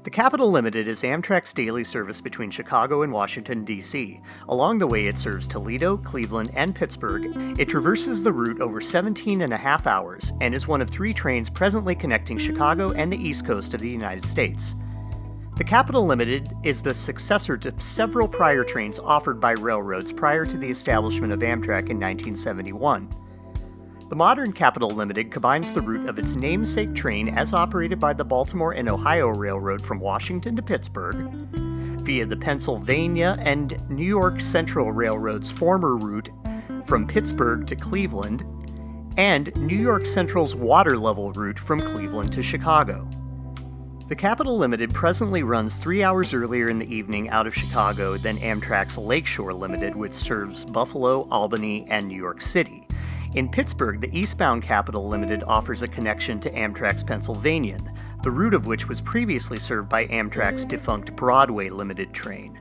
The Capital Limited is Amtrak's daily service between Chicago and Washington, D.C. Along the way, it serves Toledo, Cleveland, and Pittsburgh. It traverses the route over 17 and a half hours and is one of 3 trains presently connecting Chicago and the East Coast of the United States. The Capital Limited is the successor to several prior trains offered by railroads prior to the establishment of Amtrak in 1971. The modern Capital Limited combines the route of its namesake train as operated by the Baltimore and Ohio Railroad from Washington to Pittsburgh, via the Pennsylvania and New York Central Railroad's former route from Pittsburgh to Cleveland, and New York Central's water level route from Cleveland to Chicago. The Capital Limited presently runs 3 hours earlier in the evening out of Chicago than Amtrak's Lakeshore Limited, which serves Buffalo, Albany, and New York City. In Pittsburgh, the eastbound Capital Limited offers a connection to Amtrak's Pennsylvanian, the route of which was previously served by Amtrak's defunct Broadway Limited train.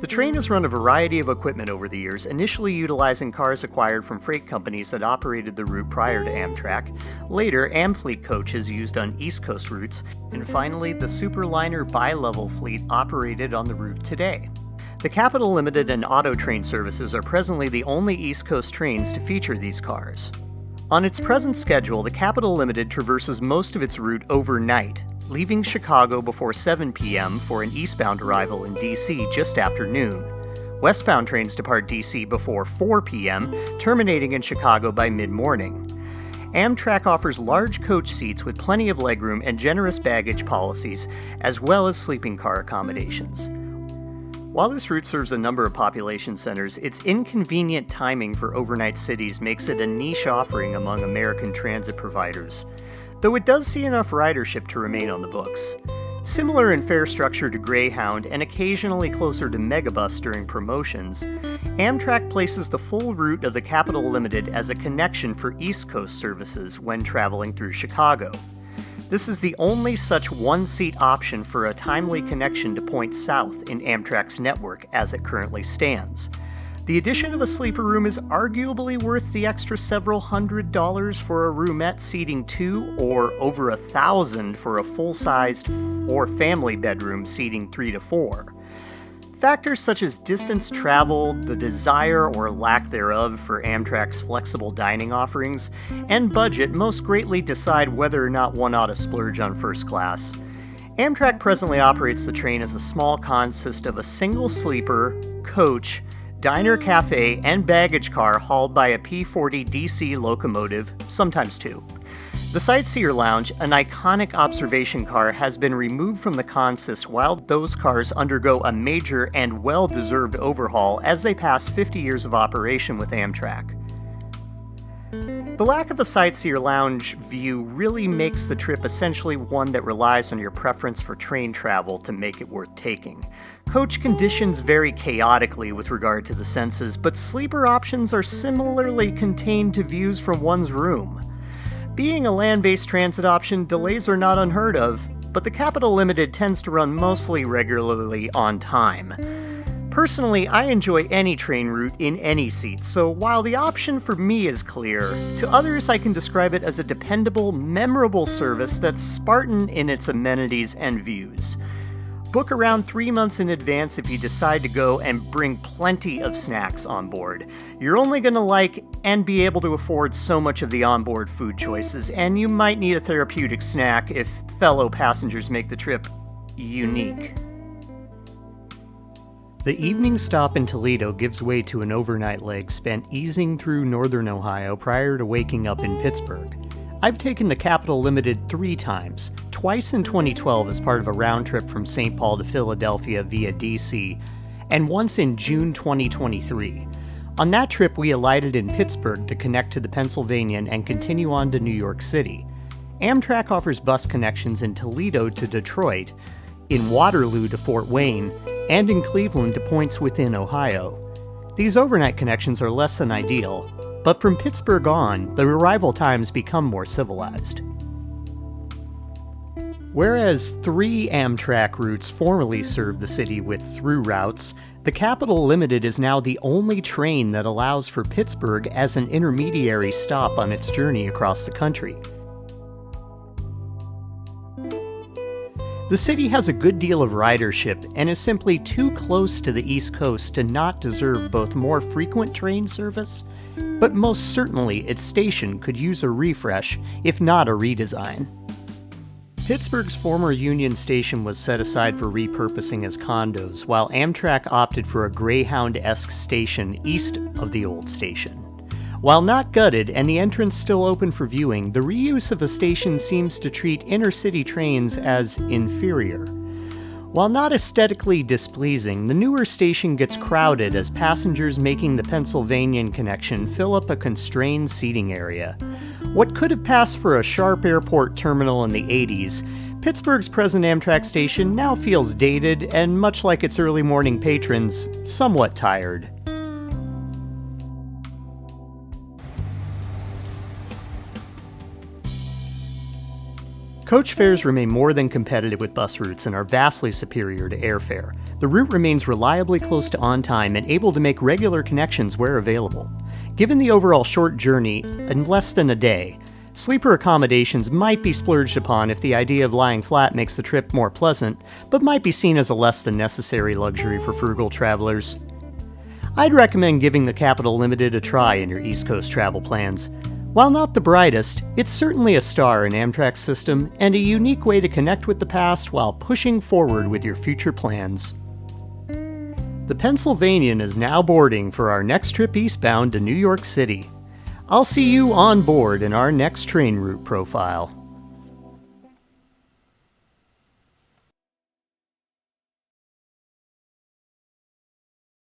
The train has run a variety of equipment over the years, initially utilizing cars acquired from freight companies that operated the route prior to Amtrak, later Amfleet coaches used on East Coast routes, and finally the Superliner bi-level fleet operated on the route today. The Capital Limited and Auto Train services are presently the only East Coast trains to feature these cars. On its present schedule, the Capital Limited traverses most of its route overnight, leaving Chicago before 7 p.m. for an eastbound arrival in D.C. just after noon. Westbound trains depart D.C. before 4 p.m., terminating in Chicago by mid-morning. Amtrak offers large coach seats with plenty of legroom and generous baggage policies, as well as sleeping car accommodations. While this route serves a number of population centers, its inconvenient timing for overnight cities makes it a niche offering among American transit providers, though it does see enough ridership to remain on the books. Similar in fare structure to Greyhound and occasionally closer to Megabus during promotions, Amtrak places the full route of the Capital Limited as a connection for East Coast services when traveling through Chicago. This is the only such one-seat option for a timely connection to points south in Amtrak's network as it currently stands. The addition of a sleeper room is arguably worth the extra several $100s for a roomette seating 2 or over $1,000 for a full-sized or family bedroom seating 3 to 4. Factors such as distance traveled, the desire or lack thereof for Amtrak's flexible dining offerings, and budget most greatly decide whether or not one ought to splurge on first class. Amtrak presently operates the train as a small consist of a single sleeper, coach, diner cafe, and baggage car hauled by a P40 DC locomotive, sometimes 2. The Sightseer Lounge, an iconic observation car, has been removed from the consist while those cars undergo a major and well-deserved overhaul as they pass 50 years of operation with Amtrak. The lack of a Sightseer Lounge view really makes the trip essentially one that relies on your preference for train travel to make it worth taking. Coach conditions vary chaotically with regard to the senses, but sleeper options are similarly contained to views from one's room. Being a land-based transit option, delays are not unheard of, but the Capital Limited tends to run mostly regularly on time. Personally, I enjoy any train route in any seat, so while the option for me is clear, to others I can describe it as a dependable, memorable service that's Spartan in its amenities and views. Book around 3 months in advance if you decide to go, and bring plenty of snacks on board. You're only going to like and be able to afford so much of the onboard food choices, and you might need a therapeutic snack if fellow passengers make the trip unique. The evening stop in Toledo gives way to an overnight leg spent easing through northern Ohio prior to waking up in Pittsburgh. I've taken the Capital Limited 3 times, twice in 2012 as part of a round trip from St. Paul to Philadelphia via DC, and once in June 2023. On that trip, we alighted in Pittsburgh to connect to the Pennsylvanian and continue on to New York City. Amtrak offers bus connections in Toledo to Detroit, in Waterloo to Fort Wayne, and in Cleveland to points within Ohio. These overnight connections are less than ideal, but from Pittsburgh on, the arrival times become more civilized. Whereas 3 Amtrak routes formerly served the city with through routes, the Capital Limited is now the only train that allows for Pittsburgh as an intermediary stop on its journey across the country. The city has a good deal of ridership and is simply too close to the East Coast to not deserve both more frequent train service, but most certainly its station could use a refresh, if not a redesign. Pittsburgh's former Union Station was set aside for repurposing as condos, while Amtrak opted for a Greyhound-esque station east of the old station. While not gutted and the entrance still open for viewing, the reuse of the station seems to treat inner-city trains as inferior. While not aesthetically displeasing, the newer station gets crowded as passengers making the Pennsylvanian connection fill up a constrained seating area. What could have passed for a sharp airport terminal in the 80s, Pittsburgh's present Amtrak station now feels dated and, much like its early morning patrons, somewhat tired. Coach fares remain more than competitive with bus routes and are vastly superior to airfare. The route remains reliably close to on time and able to make regular connections where available. Given the overall short journey, in less than a day, sleeper accommodations might be splurged upon if the idea of lying flat makes the trip more pleasant, but might be seen as a less than necessary luxury for frugal travelers. I'd recommend giving the Capital Limited a try in your East Coast travel plans. While not the brightest, it's certainly a star in Amtrak's system and a unique way to connect with the past while pushing forward with your future plans. The Pennsylvanian is now boarding for our next trip eastbound to New York City. I'll see you on board in our next train route profile.